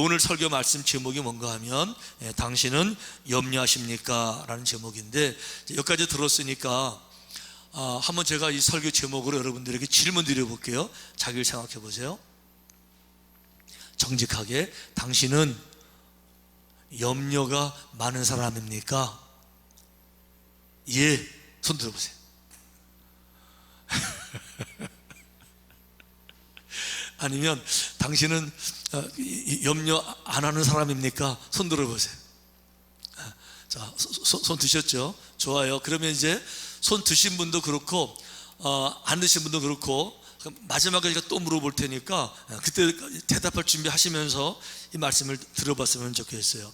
오늘 설교 말씀 제목이 뭔가 하면 당신은 염려하십니까? 라는 제목인데, 여기까지 들었으니까 한번 제가 이 설교 제목으로 여러분들에게 질문 드려볼게요. 자기를 생각해 보세요. 정직하게, 당신은 염려가 많은 사람입니까? 예, 손 들어보세요. 아니면 당신은 염려 안 하는 사람입니까? 손 들어보세요. 자, 손 드셨죠? 좋아요. 그러면 이제 손 드신 분도 그렇고 안 드신 분도 그렇고 마지막에 제가 또 물어볼 테니까 그때 대답할 준비하시면서 이 말씀을 들어봤으면 좋겠어요.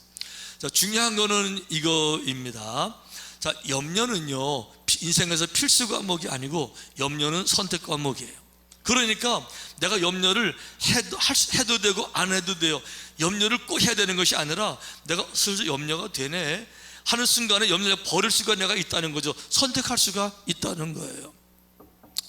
자, 중요한 거는 이거입니다. 자, 염려는요, 인생에서 필수 과목이 아니고 염려는 선택 과목이에요. 그러니까 내가 염려를 해도 되고 안 해도 돼요. 염려를 꼭 해야 되는 것이 아니라 내가 슬슬 염려가 되네 하는 순간에 염려를 버릴 수가 내가 있다는 거죠. 선택할 수가 있다는 거예요.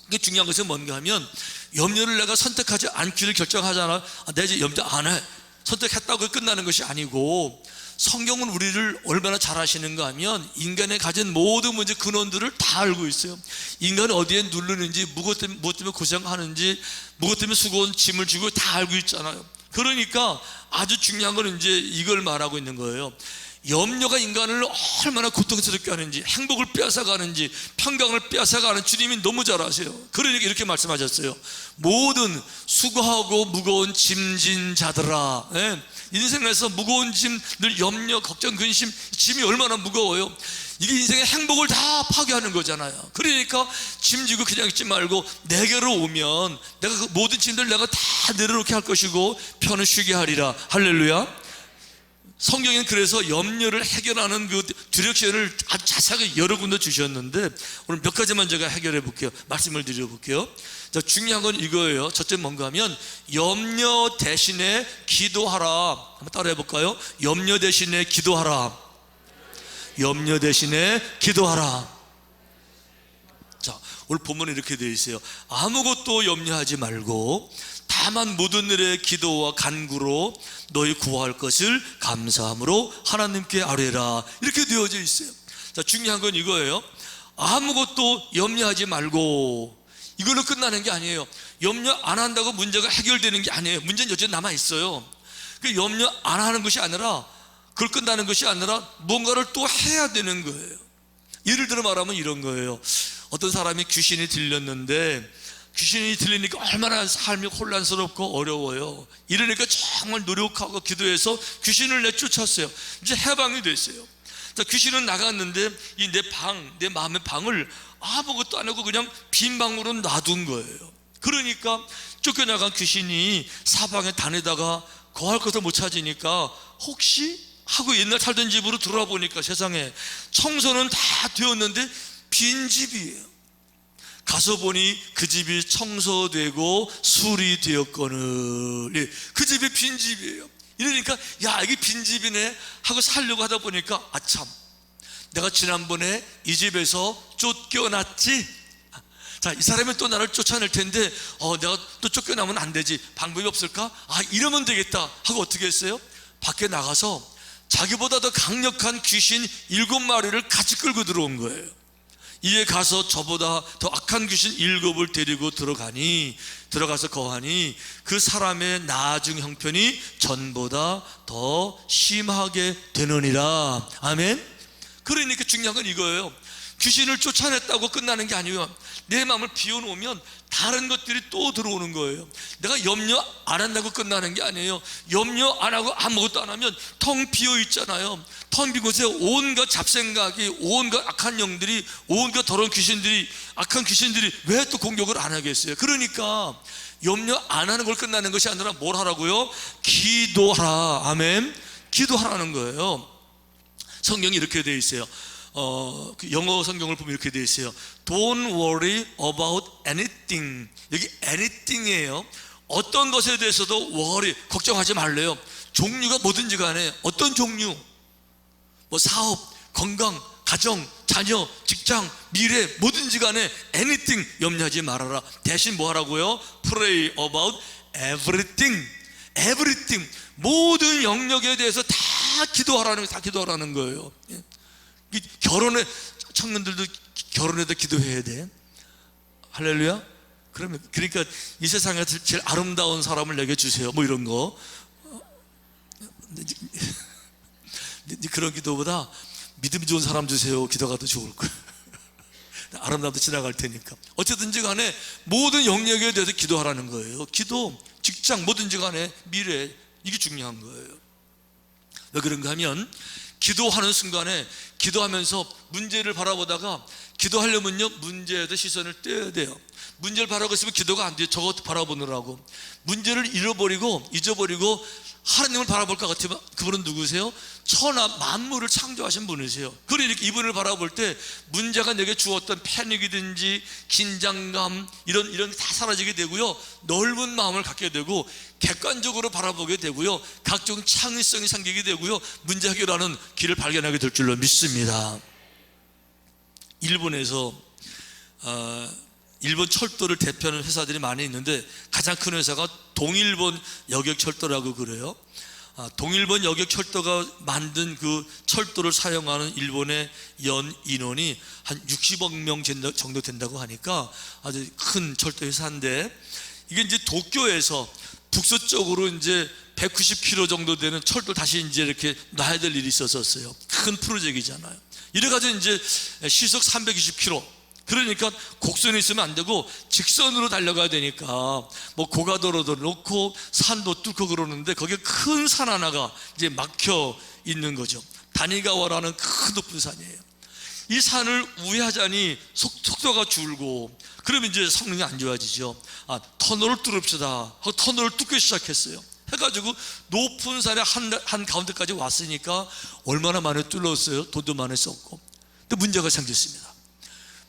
이게 중요한 것은 뭔가 하면, 염려를 내가 선택하지 않기를 결정하잖아. 내가 이제 염려 안 해, 선택했다고 끝나는 것이 아니고, 성경은 우리를 얼마나 잘 아시는가 하면 인간의 가진 모든 문제 근원들을 다 알고 있어요. 인간이 어디에 누르는지, 무엇 때문에 고생하는지, 무엇 때문에 수고한 짐을 지고 다 알고 있잖아요. 그러니까 아주 중요한 건 이제 이걸 말하고 있는 거예요. 염려가 인간을 얼마나 고통스럽게 하는지, 행복을 빼앗아가는지, 평강을 빼앗아가는 주님이 너무 잘 아세요. 그러니까 이렇게 말씀하셨어요. 모든 수고하고 무거운 짐진 자들아, 인생에서 무거운 짐, 늘 염려, 걱정, 근심, 짐이 얼마나 무거워요. 이게 인생의 행복을 다 파괴하는 거잖아요. 그러니까 짐지고 그냥 있지 말고 내게로 오면 내가 그 모든 짐들 내가 다 내려놓게 할 것이고 편을 쉬게 하리라. 할렐루야. 성경에는 그래서 염려를 해결하는 그 디렉션을 아주 자세하게 여러 군데 주셨는데, 오늘 몇 가지만 제가 해결해 볼게요. 말씀을 드려 볼게요. 자, 중요한 건 이거예요. 첫째 뭔가 하면 염려 대신에 기도하라. 한번 따라해 볼까요? 염려 대신에 기도하라. 염려 대신에 기도하라. 자, 오늘 본문에 이렇게 되어 있어요. 아무것도 염려하지 말고 다만 모든 일에 기도와 간구로 너희 구할 것을 감사함으로 하나님께 아뢰라. 이렇게 되어져 있어요. 자, 중요한 건 이거예요. 아무것도 염려하지 말고, 이걸로 끝나는 게 아니에요. 염려 안 한다고 문제가 해결되는 게 아니에요. 문제는 여전히 남아 있어요. 그 염려 안 하는 것이 아니라, 그걸 끝나는 것이 아니라 뭔가를 또 해야 되는 거예요. 예를 들어 말하면 이런 거예요. 어떤 사람이 귀신이 들렸는데, 귀신이 들리니까 얼마나 삶이 혼란스럽고 어려워요. 이러니까 정말 노력하고 기도해서 귀신을 내쫓았어요. 이제 해방이 됐어요. 자, 귀신은 나갔는데 이 내 마음의 방을 아무것도 안 하고 그냥 빈 방으로 놔둔 거예요. 그러니까 쫓겨나간 귀신이 사방에 다니다가 거할 것을 못 찾으니까 혹시 하고 옛날 살던 집으로 들어와 보니까 세상에 청소는 다 되었는데 빈 집이에요. 가서 보니 그 집이 청소되고 수리되었거늘, 그 집이 빈집이에요. 이러니까 야, 이게 빈집이네 하고 살려고 하다 보니까 아참, 내가 지난번에 이 집에서 쫓겨났지. 자, 이 사람이 또 나를 쫓아낼 텐데 내가 또 쫓겨나면 안 되지. 방법이 없을까? 이러면 되겠다 하고 어떻게 했어요? 밖에 나가서 자기보다 더 강력한 귀신 7마리를 같이 끌고 들어온 거예요. 이에 가서 저보다 더 악한 귀신 7을 데리고 들어가서 거하니 그 사람의 나중 형편이 전보다 더 심하게 되느니라. 아멘. 그러니까 중요한 건 이거예요. 귀신을 쫓아냈다고 끝나는 게 아니에요. 내 마음을 비워놓으면 다른 것들이 또 들어오는 거예요. 내가 염려 안 한다고 끝나는 게 아니에요. 염려 안 하고 아무것도 안 하면 텅 비어 있잖아요. 텅 빈 곳에 온갖 잡생각이, 온갖 악한 영들이, 온갖 더러운 귀신들이, 악한 귀신들이 왜 또 공격을 안 하겠어요? 그러니까 염려 안 하는 걸 끝나는 것이 아니라 뭘 하라고요? 기도하라. 아멘. 기도하라는 거예요. 성경이 이렇게 되어 있어요. 그 영어 성경을 보면 이렇게 되어 있어요. Don't worry about anything. 여기 anything이에요. 어떤 것에 대해서도 worry, 걱정하지 말래요. 종류가 뭐든지 간에, 어떤 종류, 뭐 사업, 건강, 가정, 자녀, 직장, 미래, 뭐든지 간에 anything 염려하지 말아라. 대신 뭐 하라고요? Pray about everything. everything, 모든 영역에 대해서 다 기도하라는 거예요. 결혼에, 청년들도 결혼해도 기도해야 돼. 할렐루야. 그러니까 이 세상에서 제일 아름다운 사람을 내게 주세요, 뭐 이런 거. 그런 기도보다 믿음 좋은 사람 주세요 기도가 더 좋을 거예요. 아름다움도 지나갈 테니까. 어쨌든지 간에 모든 영역에 대해서 기도하라는 거예요. 기도, 직장, 뭐든지 간에 미래, 이게 중요한 거예요. 왜 그런가 하면 기도하는 순간에, 기도하면서 문제를 바라보다가, 기도하려면요 문제에도 시선을 떼어야 돼요. 문제를 바라보고 있으면 기도가 안 돼요. 저것 바라보느라고. 문제를 잊어버리고 하나님을 바라볼 것 같으면 그분은 누구세요? 천하 만물을 창조하신 분이세요. 그러니까 이분을 바라볼 때 문제가 내게 주었던 패닉이든지 긴장감 이런 다 사라지게 되고요, 넓은 마음을 갖게 되고 객관적으로 바라보게 되고요, 각종 창의성이 생기게 되고요, 문제 해결하는 길을 발견하게 될 줄로 믿습니다. 일본에서 일본 철도를 대표하는 회사들이 많이 있는데 가장 큰 회사가 동일본 여객철도라고 그래요. 동일본 여객철도가 만든 그 철도를 사용하는 일본의 연 인원이 한 60억 명 정도 된다고 하니까 아주 큰 철도 회사인데, 이게 이제 도쿄에서 북서쪽으로 이제 190km 정도 되는 철도를 다시 이제 이렇게 놔야 될 일이 있었어요. 큰 프로젝트잖아요. 이래가지고 이제 시속 320km, 그러니까 곡선이 있으면 안 되고 직선으로 달려가야 되니까 뭐 고가도로도 놓고 산도 뚫고 그러는데 거기에 큰 산 하나가 이제 막혀 있는 거죠. 다니가와라는 큰 높은 산이에요. 이 산을 우회하자니 속도가 줄고, 그러면 이제 성능이 안 좋아지죠. 터널을 뚫읍시다 하고 터널을 뚫기 시작했어요. 해가지고 높은 산의 한 가운데까지 왔으니까 얼마나 많이 뚫었어요. 돈도 많이 썼고. 근데 문제가 생겼습니다.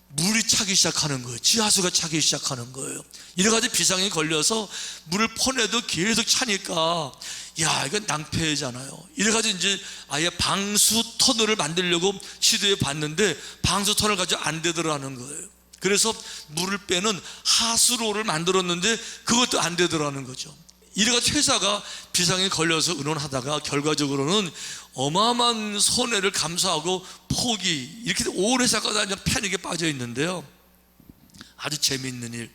물이 차기 시작하는 거예요. 지하수가 차기 시작하는 거예요. 이래가지고 비상이 걸려서 물을 퍼내도 계속 차니까, 야, 이건 낭패잖아요. 이래가지고 이제 아예 방수 터널을 만들려고 시도해 봤는데 방수 터널 가지고 안 되더라는 거예요. 그래서 물을 빼는 하수로를 만들었는데 그것도 안 되더라는 거죠. 이래가지고 회사가 비상에 걸려서 의논하다가 결과적으로는 어마어마한 손해를 감수하고 포기, 이렇게 온 회사가 다 패닉에 빠져 있는데요. 아주 재미있는 일.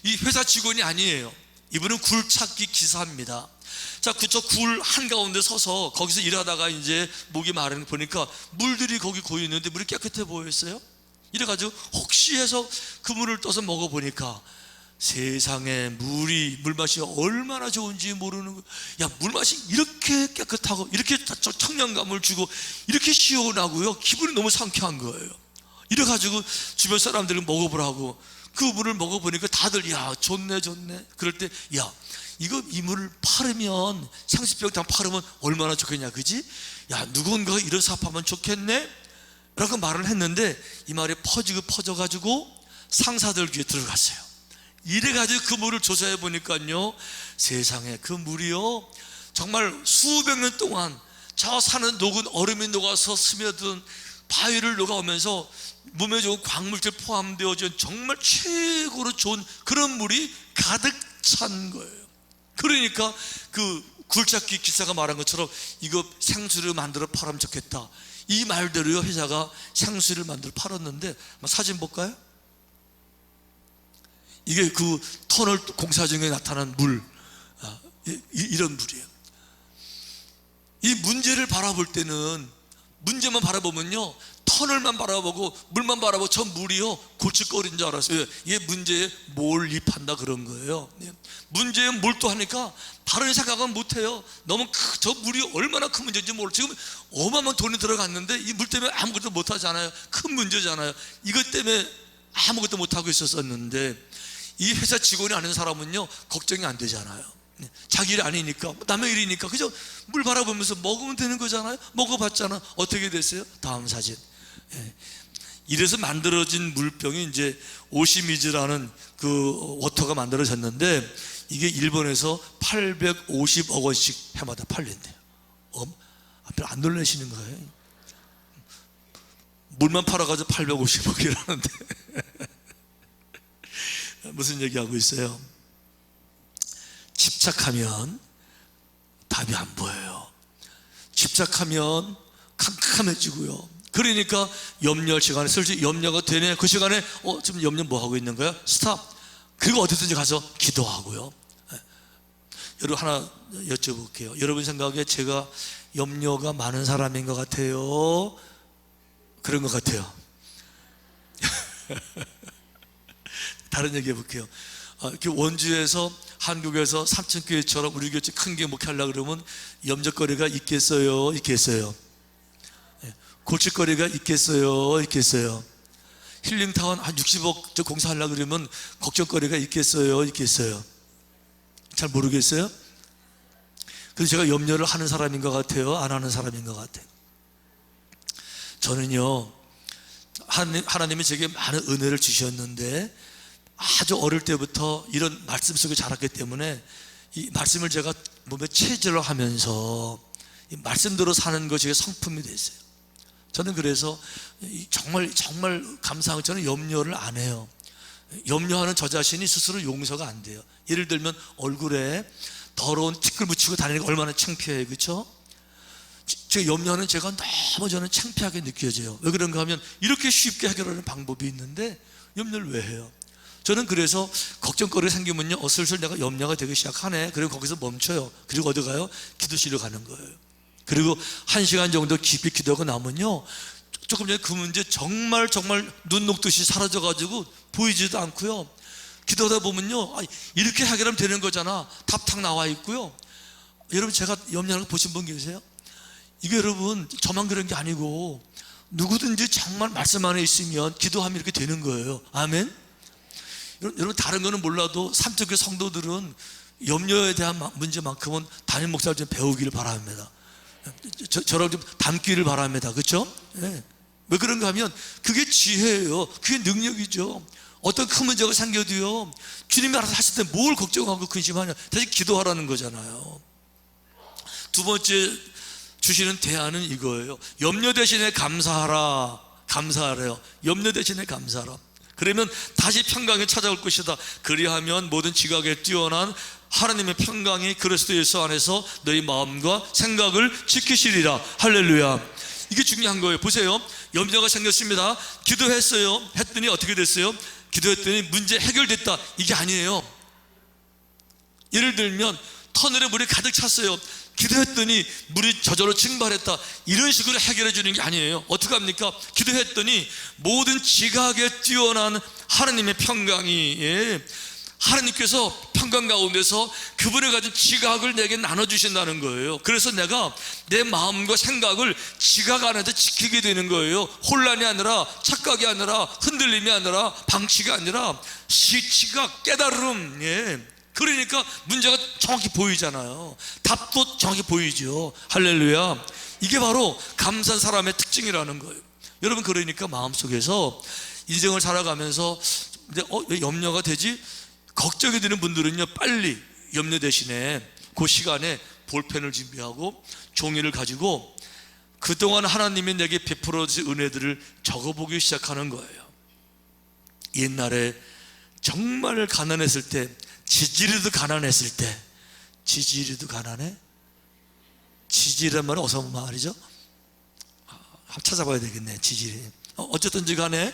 이 회사 직원이 아니에요. 이분은 굴착기 기사입니다. 자, 그저 굴 한가운데 서서 거기서 일하다가 이제 목이 마르는 보니까 물들이 거기 고여 있는데 물이 깨끗해 보였어요. 이래가지고 혹시 해서 그 물을 떠서 먹어보니까 세상에 물맛이 얼마나 좋은지 모르는 거예요. 야, 물맛이 이렇게 깨끗하고 이렇게 청량감을 주고 이렇게 시원하고요, 기분이 너무 상쾌한 거예요. 이래가지고 주변 사람들이 먹어보라고 그 물을 먹어보니까 다들 야, 좋네. 그럴 때 야, 이 물을 팔으면 30병 다 팔으면 얼마나 좋겠냐, 그지? 야, 누군가가 이런 사업하면 좋겠네 라고 말을 했는데 이 말이 퍼져가지고 상사들 귀에 들어갔어요. 이래가지고 그 물을 조사해 보니까요, 세상에 그 물이요 정말 수백 년 동안 저 산은 녹은 얼음이 녹아서 스며든 바위를 녹아오면서 몸에 좋은 광물질 포함되어진 정말 최고로 좋은 그런 물이 가득 찬 거예요. 그러니까 그 굴착기 기사가 말한 것처럼 이거 생수를 만들어 팔으면 좋겠다, 이 말대로요 회사가 생수를 만들어 팔았는데, 사진 볼까요? 이게 그 터널 공사 중에 나타난 물, 이런 물이에요. 이 문제를 바라볼 때는, 문제만 바라보면요 터널만 바라보고 물만 바라보고 저 물이요 골칫거리인 줄 알았어요. 이게 문제에 몰입한다 그런 거예요. 문제에 몰두하니까 다른 생각은 못해요. 너무 저 물이 얼마나 큰 문제인지 모르고 지금 어마어마한 돈이 들어갔는데 이 물 때문에 아무것도 못하잖아요. 큰 문제잖아요. 이것 때문에 아무것도 못하고 있었는데, 이 회사 직원이 아닌 사람은요 걱정이 안 되잖아요. 자기 일 아니니까, 남의 일이니까 그저 물 바라보면서 먹으면 되는 거잖아요. 먹어봤잖아. 어떻게 됐어요? 다음 사진. 이래서 만들어진 물병이 이제 오시미즈라는 그 워터가 만들어졌는데, 이게 일본에서 850억 원씩 해마다 팔린대요. 별로 안 놀라시는 거예요. 물만 팔아가지고 850억이라는데 무슨 얘기하고 있어요? 집착하면 답이 안 보여요. 집착하면 캄캄해지고요. 그러니까 염려할 시간에 슬슬 염려가 되네. 그 시간에 지금 염려 뭐 하고 있는 거야? 스탑. 그리고 어디든지 가서 기도하고요. 여러분 하나 여쭤볼게요. 여러분 생각에 제가 염려가 많은 사람인 것 같아요? 그런 것 같아요. 다른 얘기 해볼게요. 원주에서 한국에서 삼천교회처럼 우리 교회 큰 게 목회하려고 그러면 염려거리가 있겠어요? 있겠어요? 골칫거리가 있겠어요? 있겠어요? 힐링타운 한 60억 공사하려고 그러면 걱정거리가 있겠어요? 있겠어요? 잘 모르겠어요? 그래서 제가 염려를 하는 사람인 것 같아요? 안 하는 사람인 것 같아요? 저는요, 하나님이 제게 많은 은혜를 주셨는데 아주 어릴 때부터 이런 말씀 속에 자랐기 때문에 이 말씀을 제가 몸에 체질을 하면서 이 말씀대로 사는 것이 성품이 됐어요. 저는 그래서 정말 감사하고 저는 염려를 안 해요. 염려하는 저 자신이 스스로 용서가 안 돼요. 예를 들면 얼굴에 더러운 티끌 묻히고 다니는 게 얼마나 창피해요, 그렇죠? 제가 염려하는 제가 너무 저는 창피하게 느껴져요. 왜 그런가 하면 이렇게 쉽게 해결하는 방법이 있는데 염려를 왜 해요? 저는 그래서 걱정거리가 생기면요, 슬슬 내가 염려가 되기 시작하네. 그리고 거기서 멈춰요. 그리고 어디 가요? 기도실로 가는 거예요. 그리고 1시간 정도 깊이 기도하고 나면요, 조금 전에 그 문제 정말 눈 녹듯이 사라져가지고 보이지도 않고요. 기도하다 보면요, 이렇게 해결하면 되는 거잖아. 답 탁 나와 있고요. 여러분 제가 염려하는 거 보신 분 계세요? 이게 여러분 저만 그런 게 아니고 누구든지 정말 말씀 안에 있으면 기도하면 이렇게 되는 거예요. 아멘? 여러분 다른 거는 몰라도 삼척교회 성도들은 염려에 대한 문제만큼은 담임 목사를 좀 배우기를 바랍니다. 저랑 좀 닮기를 바랍니다. 그렇죠? 네. 왜 그런가 하면 그게 지혜예요. 그게 능력이죠. 어떤 큰 문제가 생겨도요, 주님이 알아서 하실 때 뭘 걱정하고 근심하냐, 다시 기도하라는 거잖아요. 두 번째 주시는 대안은 이거예요. 염려 대신에 감사하라. 감사하래요. 염려 대신에 감사하라. 그러면 다시 평강이 찾아올 것이다. 그리하면 모든 지각에 뛰어난 하나님의 평강이 그리스도 예수 안에서 너희 마음과 생각을 지키시리라. 할렐루야. 이게 중요한 거예요. 보세요. 염려가 생겼습니다. 기도했어요. 했더니 어떻게 됐어요? 기도했더니 문제 해결됐다. 이게 아니에요. 예를 들면 터널에 물이 가득 찼어요. 기도했더니 물이 저절로 증발했다. 이런 식으로 해결해 주는 게 아니에요. 어떻게 합니까? 기도했더니 모든 지각에 뛰어난 하나님의 평강이, 하나님께서 평강 가운데서 그분이 가진 지각을 내게 나눠주신다는 거예요. 그래서 내가 내 마음과 생각을 지각 안에서 지키게 되는 거예요. 혼란이 아니라, 착각이 아니라, 흔들림이 아니라, 방치가 아니라 지각, 깨달음. 그러니까 문제가 정확히 보이잖아요. 답도 정확히 보이죠. 할렐루야. 이게 바로 감사한 사람의 특징이라는 거예요. 여러분, 그러니까 마음속에서 인생을 살아가면서 왜 염려가 되지? 걱정이 되는 분들은요, 빨리 염려 대신에 그 시간에 볼펜을 준비하고 종이를 가지고 그동안 하나님이 내게 베풀어 주신 은혜들을 적어보기 시작하는 거예요. 옛날에 정말 가난했을 때, 지지리도 가난했을 때, 지지리도 가난해? 지지리란 말은 어서 말이죠? 찾아봐야 되겠네. 지지리. 어쨌든지 간에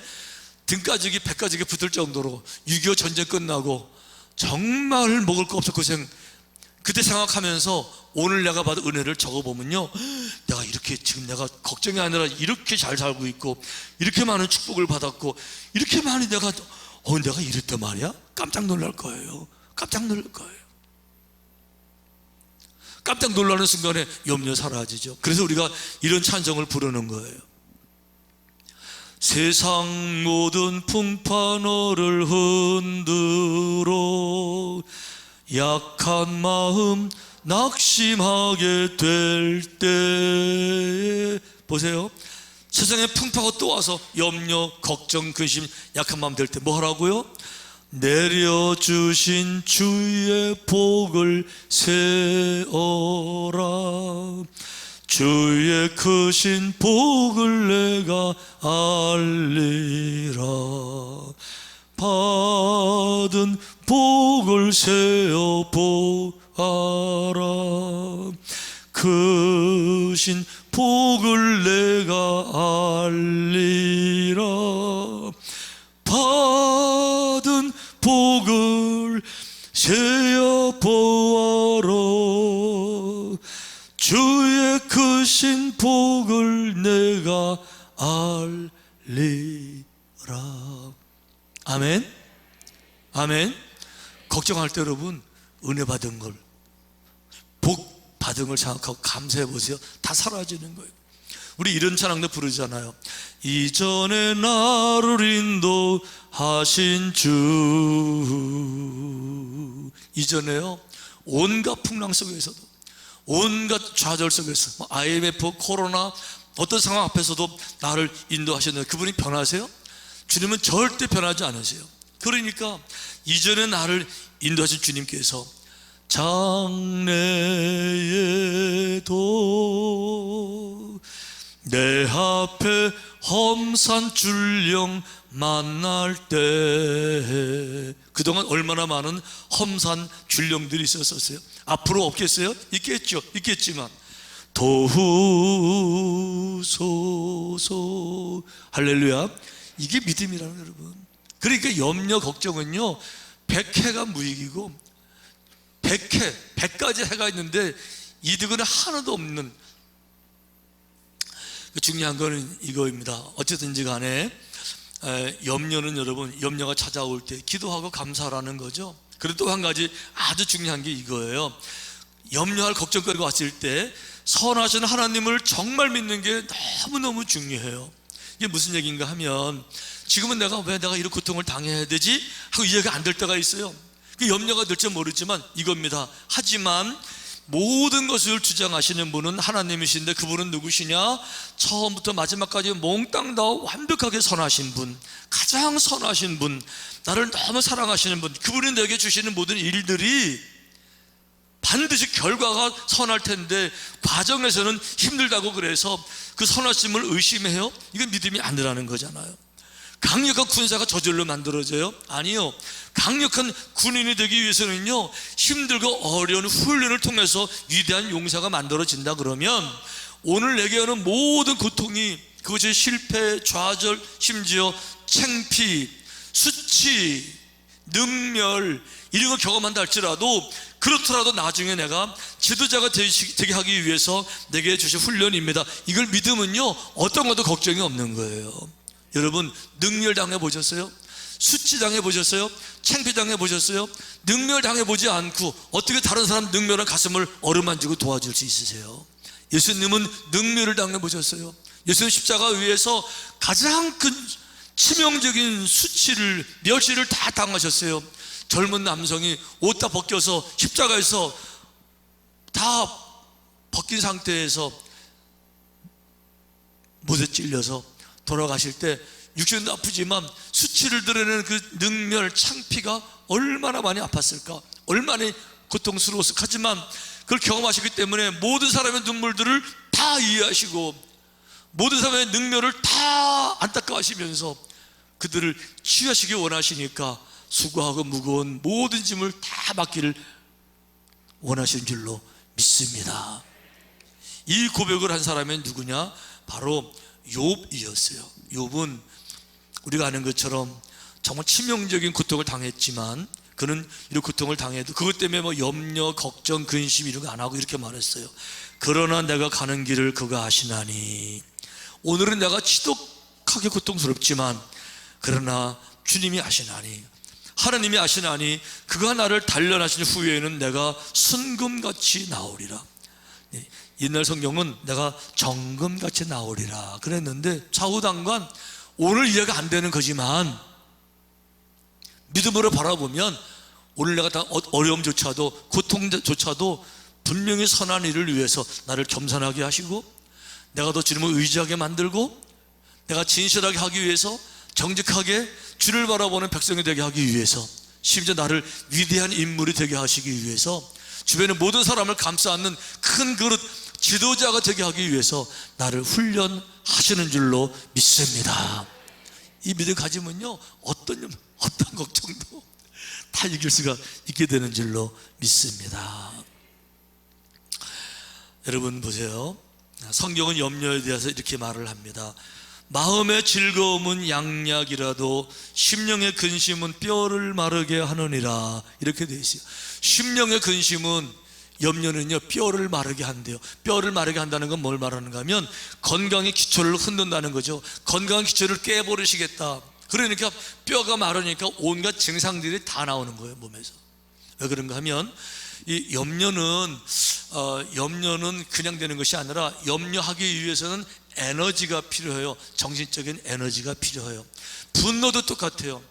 등가죽이 배가죽이 붙을 정도로 6.25 전쟁 끝나고 정말 먹을 거 없어 고생. 그때 생각하면서 오늘 내가 받은 은혜를 적어보면요, 내가 이렇게 지금 내가 걱정이 아니라 이렇게 잘 살고 있고, 이렇게 많은 축복을 받았고, 이렇게 많이 내가 이랬단 말이야? 깜짝 놀랄 거예요. 깜짝 놀랄 거예요. 깜짝 놀라는 순간에 염려 사라지죠. 그래서 우리가 이런 찬송을 부르는 거예요. 세상 모든 풍파 너를 흔들어 약한 마음 낙심하게 될 때, 보세요. 세상에 풍파가 또 와서 염려, 걱정, 근심, 약한 마음 될 때 뭐 하라고요? 내려주신 주의 복을 세어라. 주의 크신 복을 내가 알리라. 받은 복을 세어 보아라. 크신 복을 내가 알리라. 받은 복을 세어 보아라. 주의 크신 복을 내가 알리라. 아멘. 아멘. 걱정할 때 여러분, 은혜 받은 걸, 복 받은 걸 생각하고 감사해 보세요. 다 사라지는 거예요. 우리 이런 찬양도 부르잖아요. 이전에 나를 인도하신 주. 이전에요, 온갖 풍랑 속에서도, 온갖 좌절 속에서, IMF, 코로나, 어떤 상황 앞에서도 나를 인도하셨는데 그분이 변하세요? 주님은 절대 변하지 않으세요. 그러니까 이전에 나를 인도하신 주님께서 장래에도 내 앞에 험산 줄령 만날 때, 그동안 얼마나 많은 험산 줄령들이 있었어요. 앞으로 없겠어요? 있겠죠. 있겠지만 도우소서. 할렐루야. 이게 믿음이라는 거예요, 여러분. 그러니까 염려 걱정은요, 100해가 무익이고 100가지 해가 있는데 이득은 하나도 없는. 중요한 거는 이거입니다. 어쨌든지 간에 염려는 여러분, 염려가 찾아올 때 기도하고 감사하라는 거죠. 그리고 또 한 가지 아주 중요한 게 이거예요. 염려할 걱정거리가 왔을 때 선하신 하나님을 정말 믿는 게 너무너무 중요해요. 이게 무슨 얘기인가 하면, 지금은 왜 내가 이런 고통을 당해야 되지? 하고 이해가 안 될 때가 있어요. 그 염려가 될지 모르지만 이겁니다. 하지만 모든 것을 주장하시는 분은 하나님이신데, 그분은 누구시냐? 처음부터 마지막까지 몽땅 다 완벽하게 선하신 분, 가장 선하신 분, 나를 너무 사랑하시는 분, 그분이 내게 주시는 모든 일들이 반드시 결과가 선할 텐데 과정에서는 힘들다고 그래서 그 선하심을 의심해요? 이건 믿음이 안 되라는 거잖아요. 강력한 군사가 저절로 만들어져요? 아니요. 강력한 군인이 되기 위해서는요, 힘들고 어려운 훈련을 통해서 위대한 용사가 만들어진다. 그러면 오늘 내게 오는 모든 고통이, 그것이 실패, 좌절, 심지어 창피, 수치, 능멸, 이런 걸 경험한다 할지라도, 그렇더라도 나중에 내가 지도자가 되게 하기 위해서 내게 주신 훈련입니다. 이걸 믿으면요, 어떤 것도 걱정이 없는 거예요. 여러분, 능멸 당해보셨어요? 수치 당해보셨어요? 창피 당해보셨어요? 능멸 당해보지 않고 어떻게 다른 사람 능멸한 가슴을 어루만지고 도와줄 수 있으세요? 예수님은 능멸을 당해보셨어요. 예수님 십자가 위에서 가장 큰 치명적인 수치를, 멸시를 다 당하셨어요. 젊은 남성이 옷 다 벗겨서 십자가에서 다 벗긴 상태에서 못에 찔려서 돌아가실 때 육신도 아프지만 수치를 드러내는 그 능멸, 창피가 얼마나 많이 아팠을까, 얼마나 고통스러웠을까. 하지만 그걸 경험하시기 때문에 모든 사람의 눈물들을 다 이해하시고 모든 사람의 능멸을 다 안타까워하시면서 그들을 치유하시기 원하시니까 수고하고 무거운 모든 짐을 다 맡기를 원하시는 줄로 믿습니다. 이 고백을 한 사람이 누구냐? 바로 욥이었어요. 욥은 우리가 아는 것처럼 정말 치명적인 고통을 당했지만, 그는 이런 고통을 당해도 그것 때문에 염려, 걱정, 근심 이런 거 안 하고 이렇게 말했어요. 그러나 내가 가는 길을 그가 아시나니. 오늘은 내가 지독하게 고통스럽지만 그러나 주님이 아시나니, 하나님이 아시나니 그가 나를 단련하신 후에는 내가 순금같이 나오리라. 옛날 성경은 내가 정금같이 나오리라 그랬는데, 좌우당관 오늘 이해가 안 되는 거지만 믿음으로 바라보면 오늘 내가 다 어려움조차도, 고통조차도 분명히 선한 일을 위해서 나를 겸손하게 하시고, 내가 더 주님을 의지하게 만들고, 내가 진실하게 하기 위해서, 정직하게 주를 바라보는 백성이 되게 하기 위해서, 심지어 나를 위대한 인물이 되게 하시기 위해서, 주변의 모든 사람을 감싸 안는 큰 그릇 지도자가 되게 하기 위해서 나를 훈련하시는 줄로 믿습니다. 이 믿음 가지면요, 어떤 걱정도 다 이길 수가 있게 되는 줄로 믿습니다. 여러분 보세요. 성경은 염려에 대해서 이렇게 말을 합니다. 마음의 즐거움은 양약이라도 심령의 근심은 뼈를 마르게 하느니라. 이렇게 되어 있어요. 심령의 근심은, 염려는요, 뼈를 마르게 한대요. 뼈를 마르게 한다는 건 뭘 말하는가 하면 건강의 기초를 흔든다는 거죠. 건강한 기초를 깨버리시겠다. 그러니까 뼈가 마르니까 온갖 증상들이 다 나오는 거예요, 몸에서. 왜 그런가 하면 이 염려는 그냥 되는 것이 아니라, 염려하기 위해서는 에너지가 필요해요. 정신적인 에너지가 필요해요. 분노도 똑같아요.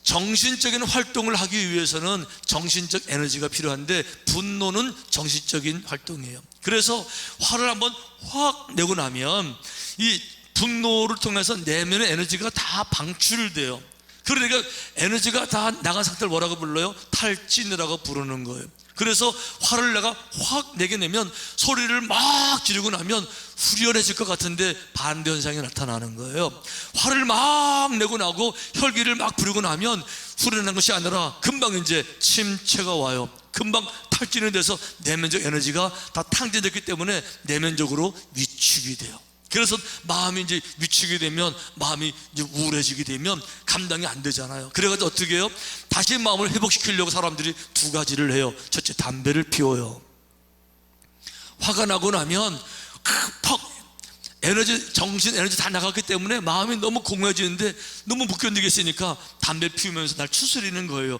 정신적인 활동을 하기 위해서는 정신적 에너지가 필요한데, 분노는 정신적인 활동이에요. 그래서 화를 한번 확 내고 나면 이 분노를 통해서 내면의 에너지가 다 방출돼요. 그러니까 에너지가 다 나간 상태를 뭐라고 불러요? 탈진이라고 부르는 거예요. 그래서 화를 내가 확 내게 내면, 소리를 막 지르고 나면 후련해질 것 같은데 반대 현상이 나타나는 거예요. 화를 막 내고 나고 혈기를 막 부리고 나면 후련한 것이 아니라 금방 이제 침체가 와요. 금방 탈진이 돼서 내면적 에너지가 다 탕진됐기 때문에 내면적으로 위축이 돼요. 그래서 마음이 이제 위축이 되면, 마음이 이제 우울해지게 되면 감당이 안 되잖아요. 그래가지고 어떻게 해요? 다시 마음을 회복시키려고 사람들이 두 가지를 해요. 첫째, 담배를 피워요. 화가 나고 나면 퍽 에너지, 정신 에너지 다 나갔기 때문에 마음이 너무 공허해지는데 너무 못 견디겠으니까 담배 피우면서 날 추스리는 거예요.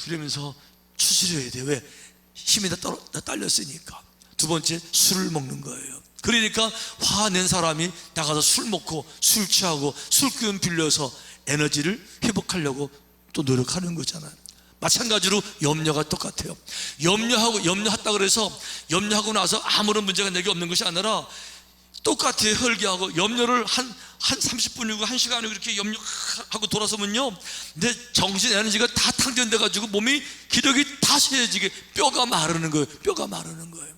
이러면서 추스려야 돼요. 왜? 힘이 다 딸렸으니까. 두 번째, 술을 먹는 거예요. 그러니까 화낸 사람이 나가서 술 먹고 술 취하고 술 기운 빌려서 에너지를 회복하려고 또 노력하는 거잖아요. 마찬가지로 염려가 똑같아요. 염려했다 그래서 염려하고 나서 아무런 문제가 내게 없는 것이 아니라 똑같아요. 혈기하고 염려를 한 30분이고 1시간이고 이렇게 염려하고 돌아서면요, 내 정신 에너지가 다 탕진돼 가지고 몸이 기력이 다 쇠해지게 뼈가 마르는 거예요. 뼈가 마르는 거예요.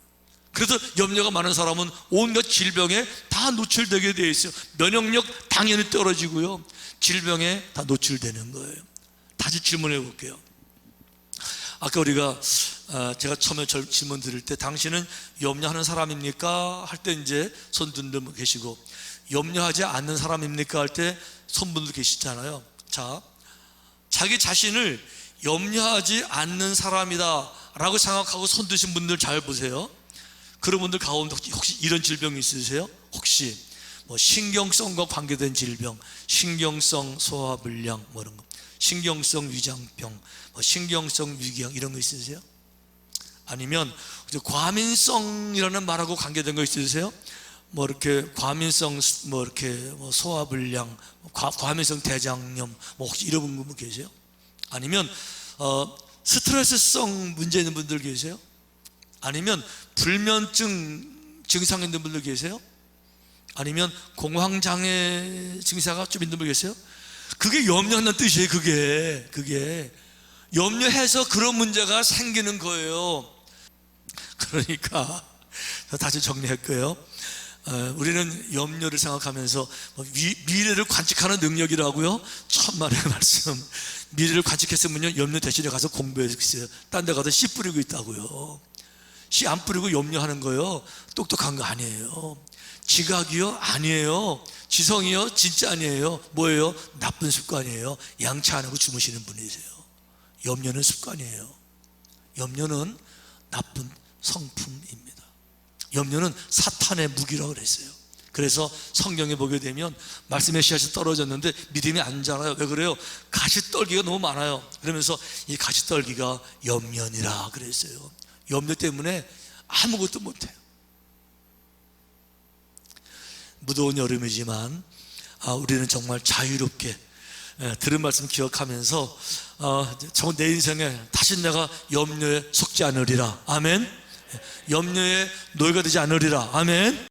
그래서 염려가 많은 사람은 온갖 질병에 다 노출되게 되어 있어요. 면역력 당연히 떨어지고요, 질병에 다 노출되는 거예요. 다시 질문해 볼게요. 아까 우리가 제가 처음에 질문 드릴 때 당신은 염려하는 사람입니까? 할 때 이제 손 든 분 계시고, 염려하지 않는 사람입니까? 할 때 손분들 계시잖아요. 자, 자기 자신을 염려하지 않는 사람이다 라고 생각하고 손 드신 분들 잘 보세요. 그런 분들 가운데 혹시 이런 질병이 있으세요? 혹시 뭐 신경성과 관계된 질병, 신경성 소화불량 뭐 이런 거, 신경성 위장병, 뭐 신경성 위궤양 이런 거 있으세요? 아니면 과민성이라는 말하고 관계된 거 있으세요? 뭐 이렇게 과민성 뭐 이렇게 뭐 소화불량, 과민성 대장염 뭐 혹시 이런 분 계세요? 아니면 스트레스성 문제 있는 분들 계세요? 아니면 불면증 증상 있는 분들 계세요? 아니면 공황장애 증사가 좀 있는 분 계세요? 그게 염려한다는 뜻이에요. 그게 염려해서 그런 문제가 생기는 거예요. 그러니까 다시 정리할게요. 우리는 염려를 생각하면서 미래를 관측하는 능력이라고요? 천만의 말씀. 미래를 관측했으면요, 염려 대신에 가서 공부했어요. 딴 데 가서 씨 뿌리고 있다고요. 씨 안 뿌리고 염려하는 거요, 똑똑한 거 아니에요. 지각이요? 아니에요. 지성이요? 진짜 아니에요. 뭐예요? 나쁜 습관이에요. 양치 안 하고 주무시는 분이세요. 염려는 습관이에요. 염려는 나쁜 성품입니다. 염려는 사탄의 무기라고 그랬어요. 그래서 성경에 보게 되면 말씀의 씨앗이 떨어졌는데 믿음이 안 자라요. 왜 그래요? 가시떨기가 너무 많아요. 그러면서 이 가시떨기가 염려니라 그랬어요. 염려 때문에 아무것도 못해요. 무더운 여름이지만 우리는 정말 자유롭게 들은 말씀 기억하면서 정말 내 인생에 다시 내가 염려에 속지 않으리라. 아멘. 염려에 노예가 되지 않으리라. 아멘.